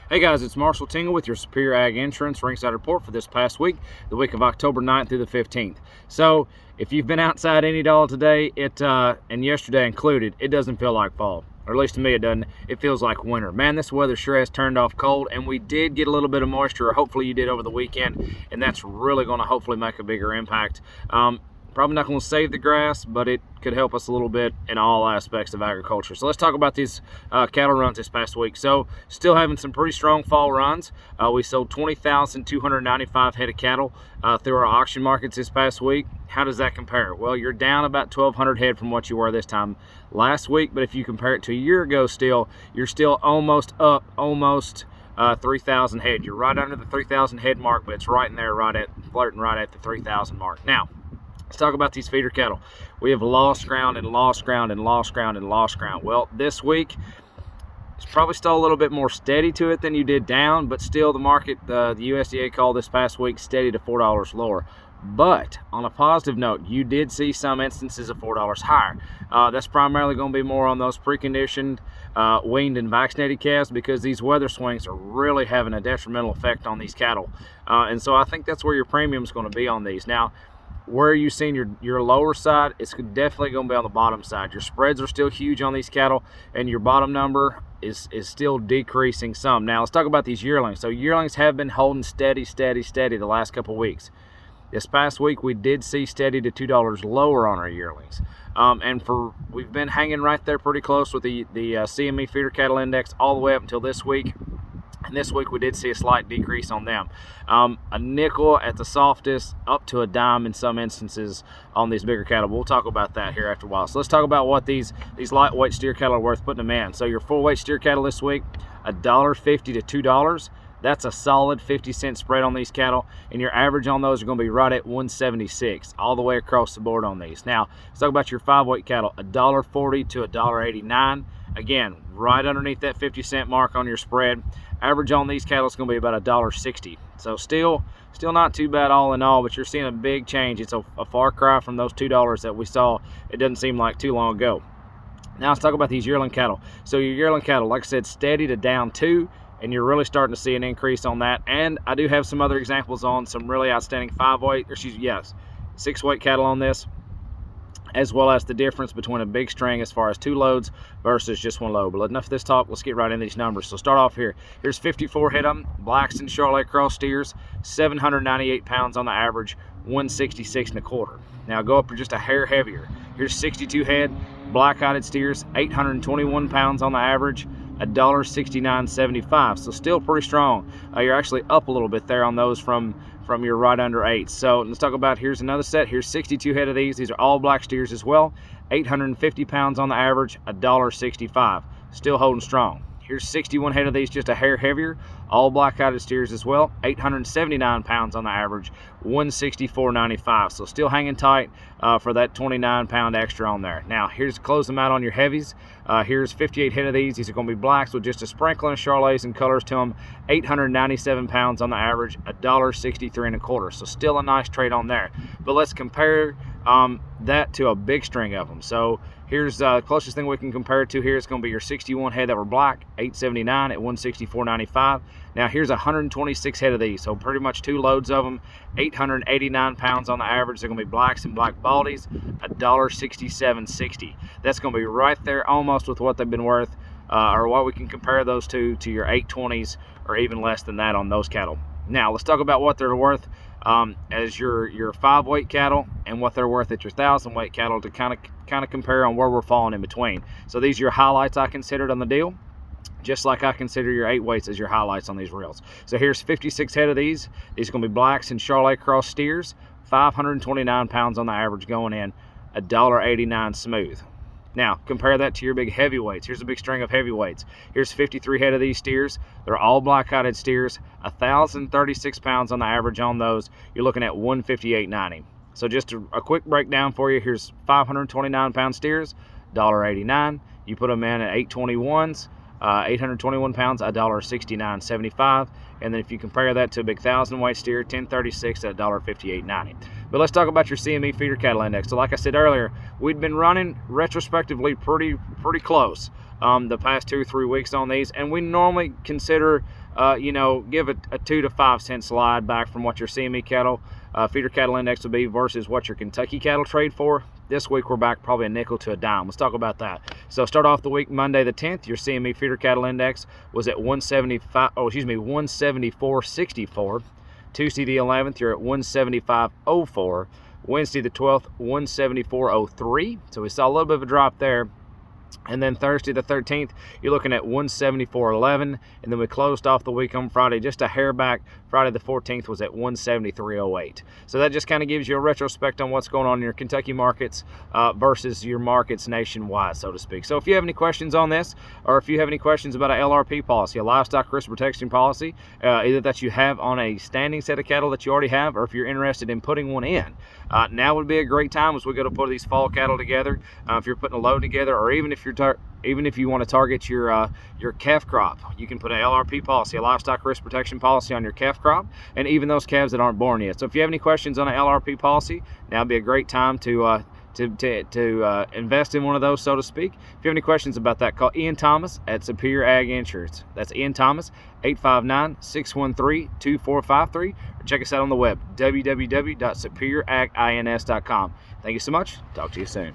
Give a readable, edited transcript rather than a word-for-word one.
Hey guys, it's Marshall Tingle with your Superior Ag Insurance Ringside Report for this past week, the week of October 9th through the 15th. So, if you've been outside any day today, and yesterday included, it doesn't feel like fall. Or at least to me it doesn't. It feels like winter. Man, this weather sure has turned off cold, and we did get a little bit of moisture, or hopefully you did over the weekend, and that's really going to hopefully make a bigger impact. Probably not going to save the grass, but it could help us a little bit in all aspects of agriculture. So let's talk about these cattle runs this past week. So still having some pretty strong fall runs. We sold 20,295 head of cattle through our auction markets this past week. How does that compare? Well, you're down about 1,200 head from what you were this time last week, but if you compare it to a year ago you're still almost up, 3,000 head. You're right under the 3,000 head mark, but it's right in there, flirting right at the 3,000 mark. Now, let's talk about these feeder cattle. We have lost ground and lost ground and lost ground and lost ground. Well, this week, it's probably still a little bit more steady to it than you did down, but still the market, the USDA called this past week steady to $4 lower. But on a positive note, you did see some instances of $4 higher. That's primarily going to be more on those preconditioned, weaned, and vaccinated calves, because these weather swings are really having a detrimental effect on these cattle. And so I think that's where your premium is going to be on these. Now, where you seen your lower side, it's definitely going to be on the bottom side. Your spreads are still huge on these cattle, and your bottom number is still decreasing some. Now, let's talk about these yearlings. So yearlings have been holding steady the last couple weeks. This past week, we did see steady to $2 lower on our yearlings. We've been hanging right there pretty close with the CME feeder cattle index all the way up until this week. And this week we did see a slight decrease on them. A nickel at the softest, up to a dime in some instances on these bigger cattle. We'll talk about that here after a while. So let's talk about what these lightweight steer cattle are worth putting them in. So your full weight steer cattle this week, $1.50 to $2. That's a solid 50-cent spread on these cattle, and your average on those are going to be right at $1.76 all the way across the board on these. Now, let's talk about your 5-weight cattle, $1.40 to $1.89. Again, right underneath that 50-cent mark on your spread. Average on these cattle is going to be about $1.60. So still not too bad all in all, but you're seeing a big change. It's a far cry from those $2 that we saw. It doesn't seem like too long ago. Now let's talk about these yearling cattle. So your yearling cattle, like I said, steady to down 2, and you're really starting to see an increase on that. And I do have some other examples on some really outstanding 6-weight cattle on this, as well as the difference between a big string as far as 2 loads versus just 1 load. But enough of this talk, let's get right into these numbers. So start off here. Here's 54 head of them, blacks and Charolais cross steers, 798 pounds on the average, 166 and a quarter. Now go up just a hair heavier. Here's 62 head, black-eyed steers, 821 pounds on the average, $1.6975. So still pretty strong. You're actually up a little bit there on those from your right under 8. So let's talk about, here's another set. Here's 62 head of these. These are all black steers as well. 850 pounds on the average, $1.65. Still holding strong. Here's 61 head of these, just a hair heavier. All black-eyed steers as well. 879 pounds on the average, $164.95. So still hanging tight for that 29-pound extra on there. Now, here's to close them out on your heavies. Here's 58 head of these. These are going to be blacks with just a sprinkling of Charolais and colors to them. 897 pounds on the average, $1.63 and a quarter. So still a nice trade on there. But let's compare that to a big string of them. So here's the closest thing we can compare it to here. It's going to be your 61 head that were black, 879 at 164.95. Now here's 126 head of these, so pretty much 2 loads of them, 889 pounds on the average. They're going to be blacks and black baldies, $1.6760. That's going to be right there almost with what they've been worth, or what we can compare those to your 820s or even less than that on those cattle. Now let's talk about what they're worth as your 5-weight cattle and what they're worth at your 1,000-weight cattle, to kind of compare on where we're falling in between. So these are your highlights I considered on the deal, just like I consider your 8-weights as your highlights on these reels. So here's 56 head of these. These are going to be blacks and Charolais cross steers, 529 pounds on the average going in, $1.89 smooth. Now, compare that to your big heavyweights. Here's a big string of heavyweights. Here's 53 head of these steers. They're all black-eyed steers, 1,036 pounds on the average on those. You're looking at $158.90. So just a quick breakdown for you. Here's 529-pound steers, $1.89. You put them in at 821s, 821 pounds, $1.6975. And then if you compare that to a big 1,000-weight steer, 1036 at $1.5890. But let's talk about your CME feeder cattle index. So like I said earlier, we'd been running retrospectively pretty close the past 2 or 3 weeks on these, and we normally consider give a 2 to 5 cent slide back from what your CME cattle feeder cattle index will be versus what your Kentucky cattle trade for. This week we're back probably a nickel to a dime. Let's talk about that. So start off the week Monday the 10th. Your CME feeder cattle index was at 174.64. Tuesday the 11th, you're at 175.04. Wednesday the 12th, 174.03. So we saw a little bit of a drop there. And then Thursday the 13th, you're looking at 174.11. And then we closed off the week on Friday just a hair back. Friday the 14th was at 173.08. So that just kind of gives you a retrospect on what's going on in your Kentucky markets versus your markets nationwide, so to speak. So if you have any questions on this, or if you have any questions about a LRP policy, a livestock risk protection policy, either that you have on a standing set of cattle that you already have, or if you're interested in putting one in, now would be a great time as we go to put these fall cattle together. If you're putting a load together, or even if you want to target your calf crop, you can put an LRP policy, a livestock risk protection policy, on your calf crop, and even those calves that aren't born yet. So if you have any questions on an LRP policy, now would be a great time to invest in one of those, so to speak. If you have any questions about that, call Ian Thomas at Superior Ag Insurance. That's Ian Thomas, 859-613-2453, or check us out on the web, www.superioragins.com. Thank you so much. Talk to you soon.